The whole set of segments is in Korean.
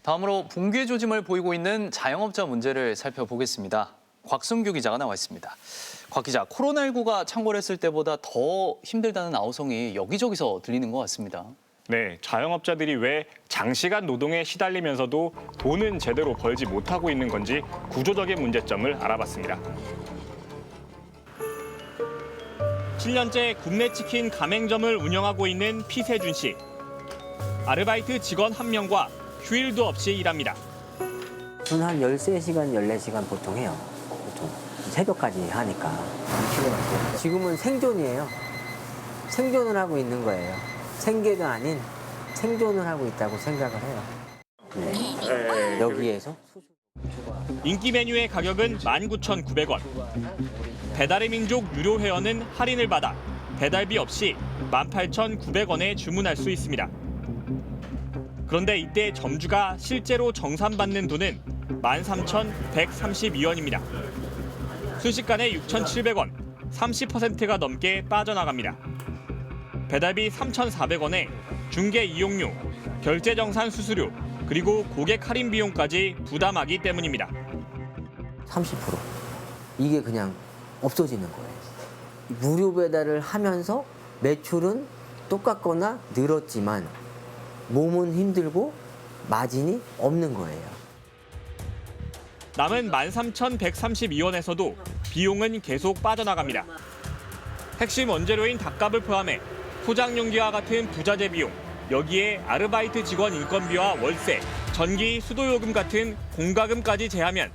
다음으로 붕괴 조짐을 보이고 있는 자영업자 문제를 살펴보겠습니다. 곽승규 기자가 나와 있습니다. 곽 기자, 코로나19가 창궐했을 때보다 더 힘들다는 아우성이 여기저기서 들리는 것 같습니다. 네, 자영업자들이 왜 장시간 노동에 시달리면서도 돈은 제대로 벌지 못하고 있는 건지 구조적인 문제점을 알아봤습니다. 7년째 굽네치킨 가맹점을 운영하고 있는 피세준 씨. 아르바이트 직원 1명과 휴일도 없이 일합니다. 저는 한 13시간, 14시간 보통 해요. 보통 새벽까지 하니까 피곤하고. 지금은 생존이에요. 생존을 하고 있는 거예요. 생계가 아닌 생존을 하고 있다고 생각을 해요. 네. 여기에서 인기 메뉴의 가격은 19,900원. 배달의 민족 유료 회원은 할인을 받아 배달비 없이 18,900원에 주문할 수 있습니다. 그런데 이때 점주가 실제로 정산받는 돈은 13,132원입니다. 순식간에 6,700원, 30%가 넘게 빠져나갑니다. 배달비 3,400원에 중개 이용료, 결제 정산 수수료, 그리고 고객 할인 비용까지 부담하기 때문입니다. 30%. 이게 그냥 없어지는 거예요. 무료 배달을 하면서 매출은 똑같거나 늘었지만 몸은 힘들고 마진이 없는 거예요. 남은 13,132원에서도 비용은 계속 빠져나갑니다. 핵심 원재료인 닭값을 포함해 포장용기와 같은 부자재 비용, 여기에 아르바이트 직원 인건비와 월세, 전기, 수도요금 같은 공과금까지 제하면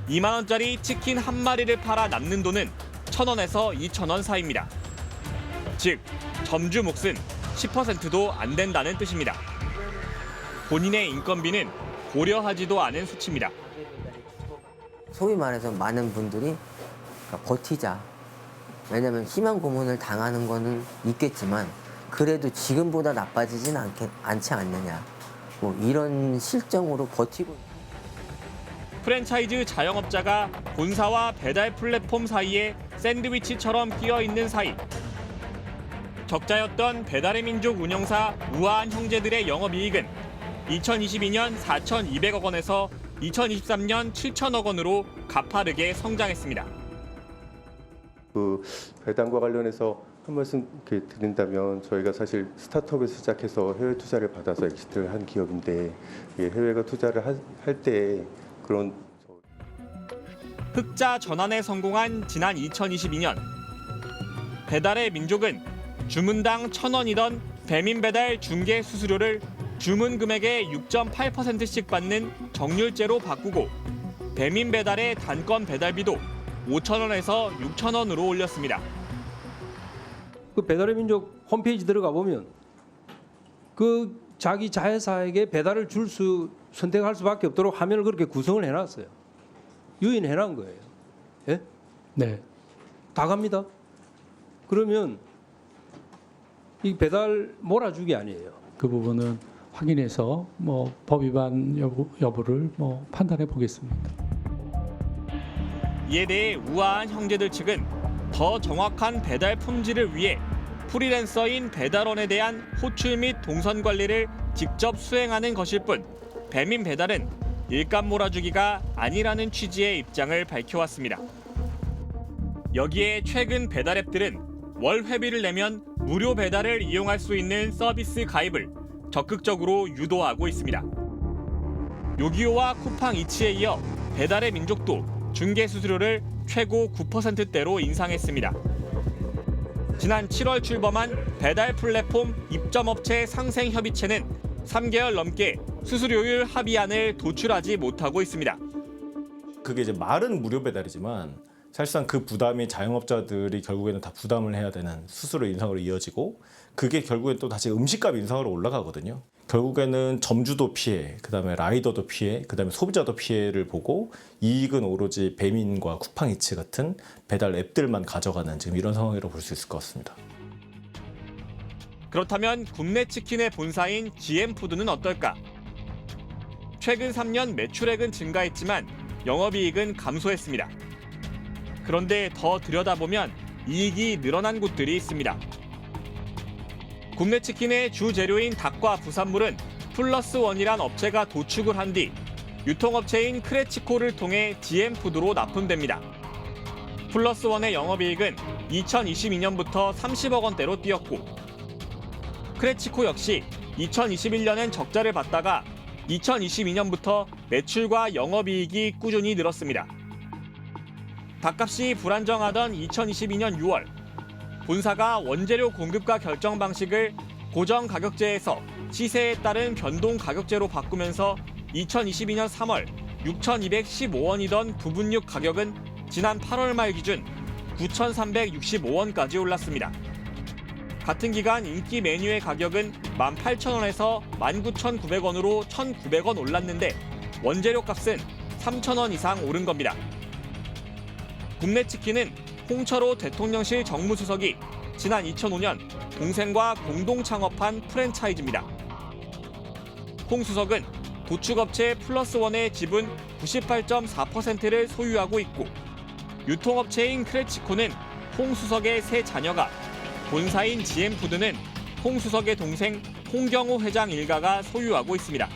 2만 원짜리 치킨 한 마리를 팔아 남는 돈은 1,000원에서 2,000원 사이입니다. 즉, 점주 몫은 10%도 안 된다는 뜻입니다. 본인의 인건비는 고려하지도 않은 수치입니다. 소위 말해서 많은 분들이 버티자. 왜냐하면 희망 고문을 당하는 거는 있겠지만 그래도 지금보다 나빠지진 않지 않느냐. 뭐 이런 실정으로 버티고. 프랜차이즈 자영업자가 본사와 배달 플랫폼 사이에 샌드위치처럼 끼어 있는 사이. 적자였던 배달의 민족 운영사 우아한 형제들의 영업이익은 2022년 4,200억 원에서 2023년 7천억 원으로 가파르게 성장했습니다. 그 배당과 관련해서 한 말씀 이렇게 드린다면 저희가 사실 스타트업에서 시작해서 해외 투자를 받아서 엑시트를 한 기업인데 해외가 투자를 할 때 그런 흑자 전환에 성공한 지난 2022년 배달의 민족은 주문당 1,000원이던 배민 배달 중개 수수료를 주문 금액의 6.8%씩 받는 정률제로 바꾸고 배민 배달의 단건 배달비도 5,000원에서 6,000원으로 올렸습니다. 그 배달의 민족 홈페이지 들어가 보면 그 자기 자회사에게 배달을 선택할 수밖에 없도록 화면을 그렇게 구성을 해놨어요. 유인해놓은 거예요. 예? 네. 다 갑니다. 그러면 이 배달 몰아주기 아니에요. 그 부분은 확인해서 법 위반 여부를 판단해 보겠습니다. 이에 대해 우아한 형제들 측은 더 정확한 배달 품질을 위해 프리랜서인 배달원에 대한 호출 및 동선 관리를 직접 수행하는 것일 뿐 배민 배달은 일감 몰아주기가 아니라는 취지의 입장을 밝혀왔습니다. 여기에 최근 배달 앱들은 월 회비를 내면 무료 배달을 이용할 수 있는 서비스 가입을 적극적으로 유도하고 있습니다. 요기요와 쿠팡이츠에 이어 배달의 민족도 중개 수수료를 최고 9%대로 인상했습니다. 지난 7월 출범한 배달 플랫폼 입점업체 상생협의체는 3개월 넘게 수수료율 합의안을 도출하지 못하고 있습니다. 그게 이제 말은 무료 배달이지만 사실상 그 부담이 자영업자들이 결국에는 다 부담을 해야 되는 수수료 인상으로 이어지고 그게 결국엔 또 다시 음식값 인상으로 올라가거든요. 결국에는 점주도 피해, 그다음에 라이더도 피해, 그다음에 소비자도 피해를 보고 이익은 오로지 배민과 쿠팡이츠 같은 배달 앱들만 가져가는 지금 이런 상황이라고 볼 수 있을 것 같습니다. 그렇다면 굽네치킨의 본사인 GM푸드는 어떨까? 최근 3년 매출액은 증가했지만 영업이익은 감소했습니다. 그런데 더 들여다보면 이익이 늘어난 곳들이 있습니다. 굽네치킨의 주 재료인 닭과 부산물은 플러스원이란 업체가 도축을 한 뒤 유통업체인 크레치코를 통해 GM푸드로 납품됩니다. 플러스원의 영업이익은 2022년부터 30억 원대로 뛰었고 크레치코 역시 2021년엔 적자를 봤다가 2022년부터 매출과 영업이익이 꾸준히 늘었습니다. 닭값이 불안정하던 2022년 6월 본사가 원재료 공급가 결정 방식을 고정 가격제에서 시세에 따른 변동 가격제로 바꾸면서 2022년 3월 6,215원이던 부분육 가격은 지난 8월 말 기준 9,365원까지 올랐습니다. 같은 기간 인기 메뉴의 가격은 18,000원에서 19,900원으로 1,900원 올랐는데 원재료 값은 3,000원 이상 오른 겁니다. 굽네치킨은 홍철호 대통령실 정무수석이 지난 2005년 동생과 공동 창업한 프랜차이즈입니다. 홍 수석은 도축업체 플러스원의 지분 98.4%를 소유하고 있고 유통업체인 크레치코는 홍 수석의 세 자녀가, 본사인 GM푸드는 홍 수석의 동생 홍경호 회장 일가가 소유하고 있습니다.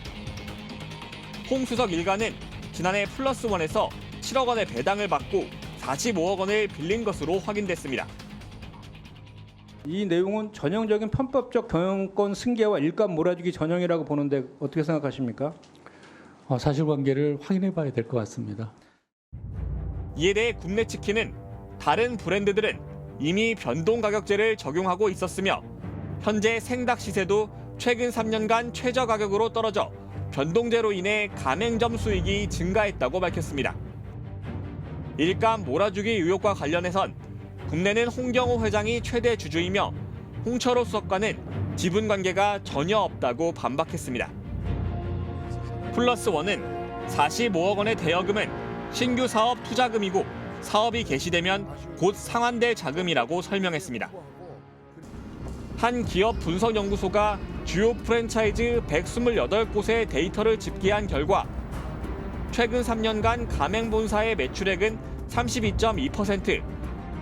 홍 수석 일가는 지난해 플러스원에서 7억 원의 배당을 받고 45억 원을 빌린 것으로 확인됐습니다. 이 내용은 전형적인 편법적 경영권 승계와 일감 몰아주기 전형이라고 보는데 어떻게 생각하십니까? 사실관계를 확인해 봐야 될 것 같습니다. 이에 대해 굽네치킨은 다른 브랜드들은 이미 변동가격제를 적용하고 있었으며 현재 생닭 시세도 최근 3년간 최저 가격으로 떨어져 변동제로 인해 가맹점 수익이 증가했다고 밝혔습니다. 일감 몰아주기 의혹과 관련해선 국내는 홍경호 회장이 최대 주주이며 홍철호 수석과는 지분 관계가 전혀 없다고 반박했습니다. 플러스원은 45억 원의 대여금은 신규 사업 투자금이고 사업이 개시되면 곧 상환될 자금이라고 설명했습니다. 한 기업 분석연구소가 주요 프랜차이즈 128곳의 데이터를 집계한 결과 최근 3년간 가맹본사의 매출액은 32.2%,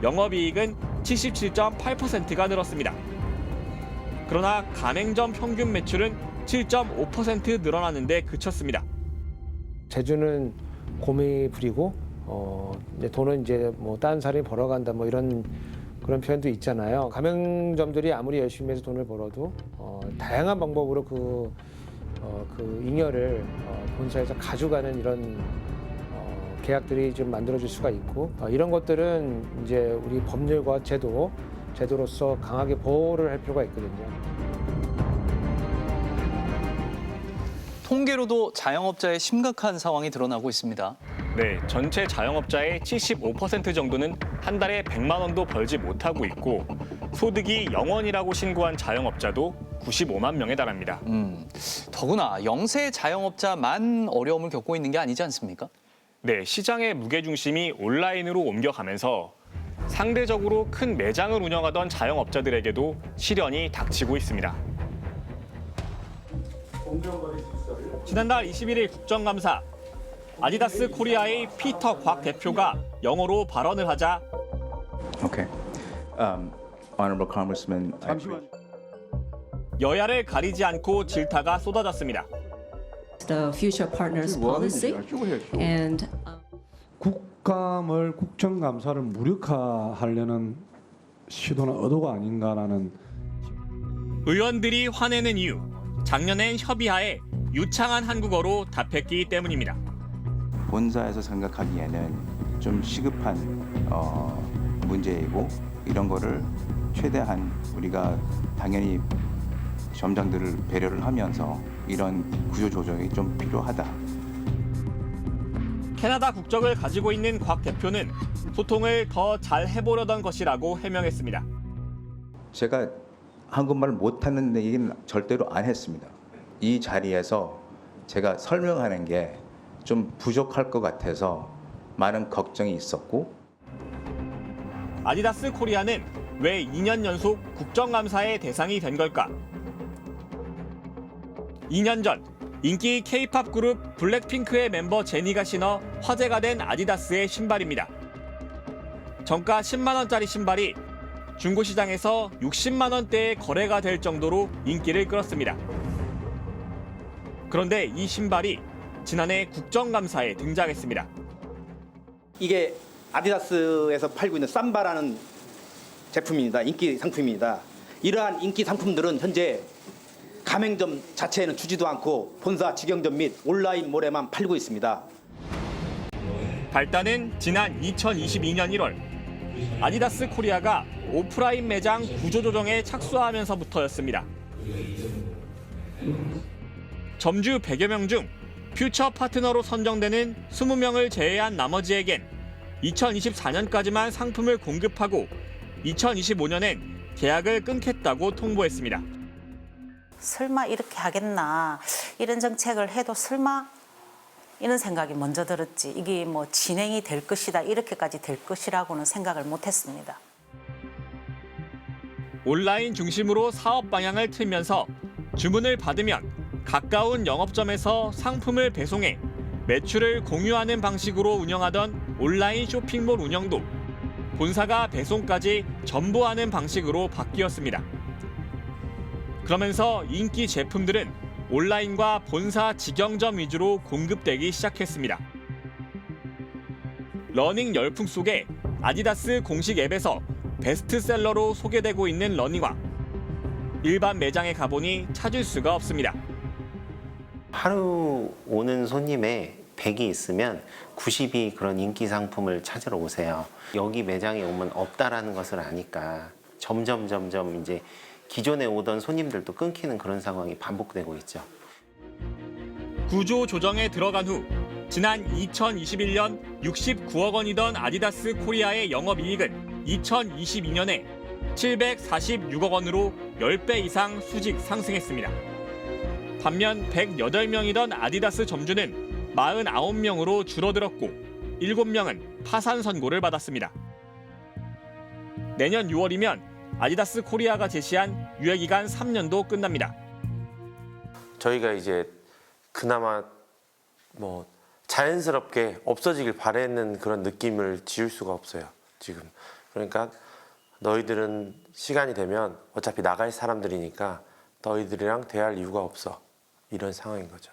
영업이익은 77.8%가 늘었습니다. 그러나 가맹점 평균 매출은 7.5% 늘어나는데 그쳤습니다. 제주는 곰이 부리고 이제 돈은 이제 뭐 다른 사람이 벌어간다 뭐 이런 그런 표현도 있잖아요. 가맹점들이 아무리 열심히 해서 돈을 벌어도 다양한 방법으로 그 잉여를 본사에서 가져가는 이런 계약들이 좀 만들어질 수가 있고 이런 것들은 이제 우리 법률과 제도로서 강하게 보호를 할 필요가 있거든요. 통계로도 자영업자의 심각한 상황이 드러나고 있습니다. 네, 전체 자영업자의 75% 정도는 한 달에 100만 원도 벌지 못하고 있고 소득이 0원이라고 신고한 자영업자도 95만 명에 달합니다. 더구나 영세 자영업자만 어려움을 겪고 있는 게 아니지 않습니까? 네, 시장의 무게중심이 온라인으로 옮겨가면서 상대적으로 큰 매장을 운영하던 자영업자들에게도 시련이 닥치고 있습니다. 지난달 21일 국정감사, 아디다스 코리아의 피터 곽 대표가 영어로 발언을 하자 Okay. Honorable Congressman, 여야를 가리지 않고 질타가 쏟아졌습니다. The future partners policy and 국감을 국정감사를 무력화하려는 시도는 의도가 아닌가라는 의원들이 화내는 이유, 작년엔 협의하에 유창한 한국어로 답했기 때문입니다. 본사에서 생각하기에는 좀 시급한 문제이고 이런 거를 최대한 우리가 당연히 점장들을 배려를 하면서 이런 구조 조정이 좀 필요하다. 캐나다 국적을 가지고 있는 곽 대표는 소통을 더 잘 해보려던 것이라고 해명했습니다. 제가 한국말을 못하는 얘기는 절대로 안 했습니다. 이 자리에서 제가 설명하는 게 좀 부족할 것 같아서 많은 걱정이 있었고 아디다스 코리아는 왜 2년 연속 국정감사의 대상이 된 걸까? 2년 전 인기 K-팝 그룹 블랙핑크의 멤버 제니가 신어 화제가 된 아디다스의 신발입니다. 정가 10만 원짜리 신발이 중고시장에서 60만 원대에 거래가 될 정도로 인기를 끌었습니다. 그런데 이 신발이 지난해 국정감사에 등장했습니다. 이게 아디다스에서 팔고 있는 삼바라는 제품입니다. 인기 상품입니다. 이러한 인기 상품들은 현재 가맹점 자체에는 주지도 않고 본사 직영점 및 온라인몰에만 팔고 있습니다. 발단은 지난 2022년 1월 아디다스 코리아가 오프라인 매장 구조조정에 착수하면서부터였습니다. 점주 100여 명 중 퓨처 파트너로 선정되는 20명을 제외한 나머지에겐 2024년까지만 상품을 공급하고 2025년엔 계약을 끊겠다고 통보했습니다. 설마 이렇게 하겠나, 이런 정책을 해도 설마 이런 생각이 먼저 들었지. 이게 뭐 진행이 될 것이다, 이렇게까지 될 것이라고는 생각을 못했습니다. 온라인 중심으로 사업 방향을 틀면서 주문을 받으면 가까운 영업점에서 상품을 배송해 매출을 공유하는 방식으로 운영하던 온라인 쇼핑몰 운영도 본사가 배송까지 전부 하는 방식으로 바뀌었습니다. 그러면서 인기 제품들은 온라인과 본사 직영점 위주로 공급되기 시작했습니다. 러닝 열풍 속에 아디다스 공식 앱에서 베스트셀러로 소개되고 있는 러닝화. 일반 매장에 가보니 찾을 수가 없습니다. 하루 오는 손님의 100이 있으면 90이 그런 인기 상품을 찾으러 오세요. 여기 매장에 오면 없다라는 것을 아니까 점점 이제 기존에 오던 손님들도 끊기는 그런 상황이 반복되고 있죠. 구조 조정에 들어간 후 지난 2021년 69억 원이던 아디다스 코리아의 영업이익은 2022년에 746억 원으로 10배 이상 수직 상승했습니다. 반면 108명이던 아디다스 점주는 49명으로 줄어들었고 7명은 파산 선고를 받았습니다. 내년 6월이면 아디다스 코리아가 제시한 유예기간 3년도 끝납니다. 저희가 이제 그나마 뭐 자연스럽게 없어지길 바라는 그런 느낌을 지울 수가 없어요, 지금. 그러니까 너희들은 시간이 되면 어차피 나갈 사람들이니까 너희들이랑 대할 이유가 없어. 이런 상황인 거죠.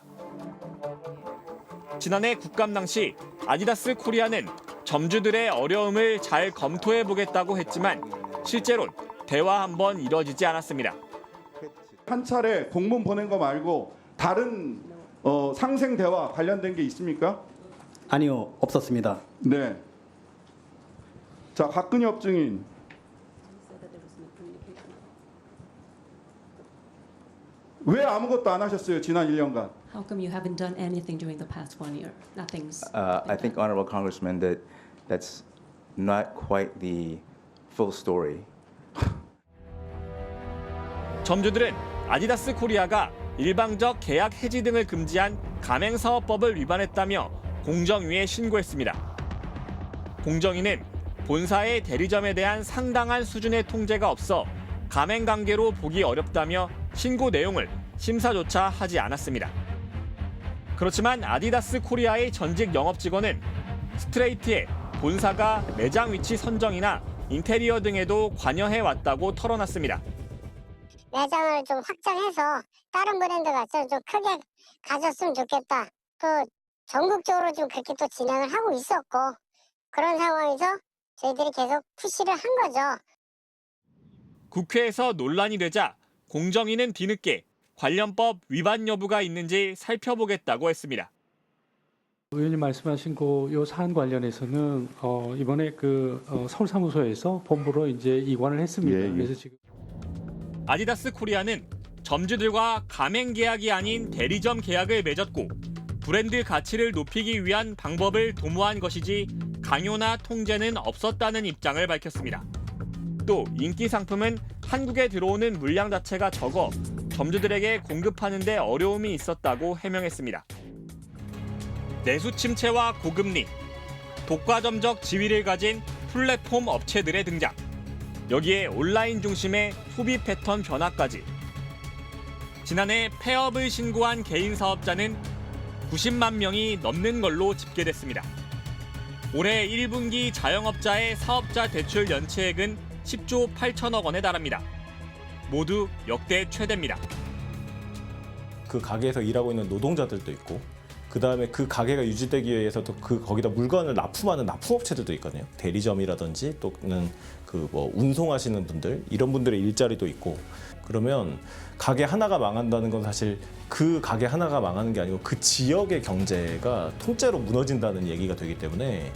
지난해 국감 당시 아디다스 코리아는 점주들의 어려움을 잘 검토해 보겠다고 했지만 실제로는 대화 한 번 이뤄지지 않았습니다. 한 차례 공문 보낸 거 말고 다른 상생 대화 관련된 게 있습니까? 아니요, 없었습니다. 네. 자, 곽근엽 증인. 왜 아무것도 안 하셨어요, 지난 1년간? How come you haven't done anything during the past 1 year? Nothing's. I think, Honorable Congressman, that's not quite the full story. 점주들은 아디다스 코리아가 일방적 계약 해지 등을 금지한 가맹사업법을 위반했다며 공정위에 신고했습니다. 공정위는 본사의 대리점에 대한 상당한 수준의 통제가 없어 가맹관계로 보기 어렵다며 신고 내용을 심사조차 하지 않았습니다. 그렇지만 아디다스 코리아의 전직 영업직원은 스트레이트에 본사가 매장 위치 선정이나 인테리어 등에도 관여해왔다고 털어놨습니다. 매장을 좀 확장해서 다른 브랜드가 좀 크게 가졌으면 좋겠다. 또 전국적으로 좀 그렇게 또 진행을 하고 있었고 그런 상황에서 저희들이 계속 푸시를 한 거죠. 국회에서 논란이 되자 공정위는 뒤늦게 관련법 위반 여부가 있는지 살펴보겠다고 했습니다. 의원님 말씀하신 요 사안 관련해서는 이번에 서울 사무소에서 본부로 이제 이관을 했습니다. 예. 그래서 지금 아디다스 코리아는 점주들과 가맹 계약이 아닌 대리점 계약을 맺었고 브랜드 가치를 높이기 위한 방법을 도모한 것이지 강요나 통제는 없었다는 입장을 밝혔습니다. 또 인기 상품은 한국에 들어오는 물량 자체가 적어 점주들에게 공급하는 데 어려움이 있었다고 해명했습니다. 내수 침체와 고금리, 독과점적 지위를 가진 플랫폼 업체들의 등장. 여기에 온라인 중심의 소비 패턴 변화까지. 지난해 폐업을 신고한 개인 사업자는 90만 명이 넘는 걸로 집계됐습니다. 올해 1분기 자영업자의 사업자 대출 연체액은 10조 8천억 원에 달합니다. 모두 역대 최대입니다. 그 가게에서 일하고 있는 노동자들도 있고 그다음에 그 가게가 유지되기 위해서 또 거기다 물건을 납품하는 납품업체들도 있거든요. 대리점이라든지 또는 그 뭐 운송하시는 분들 이런 분들의 일자리도 있고 그러면 가게 하나가 망한다는 건 사실 그 가게 하나가 망하는 게 아니고 그 지역의 경제가 통째로 무너진다는 얘기가 되기 때문에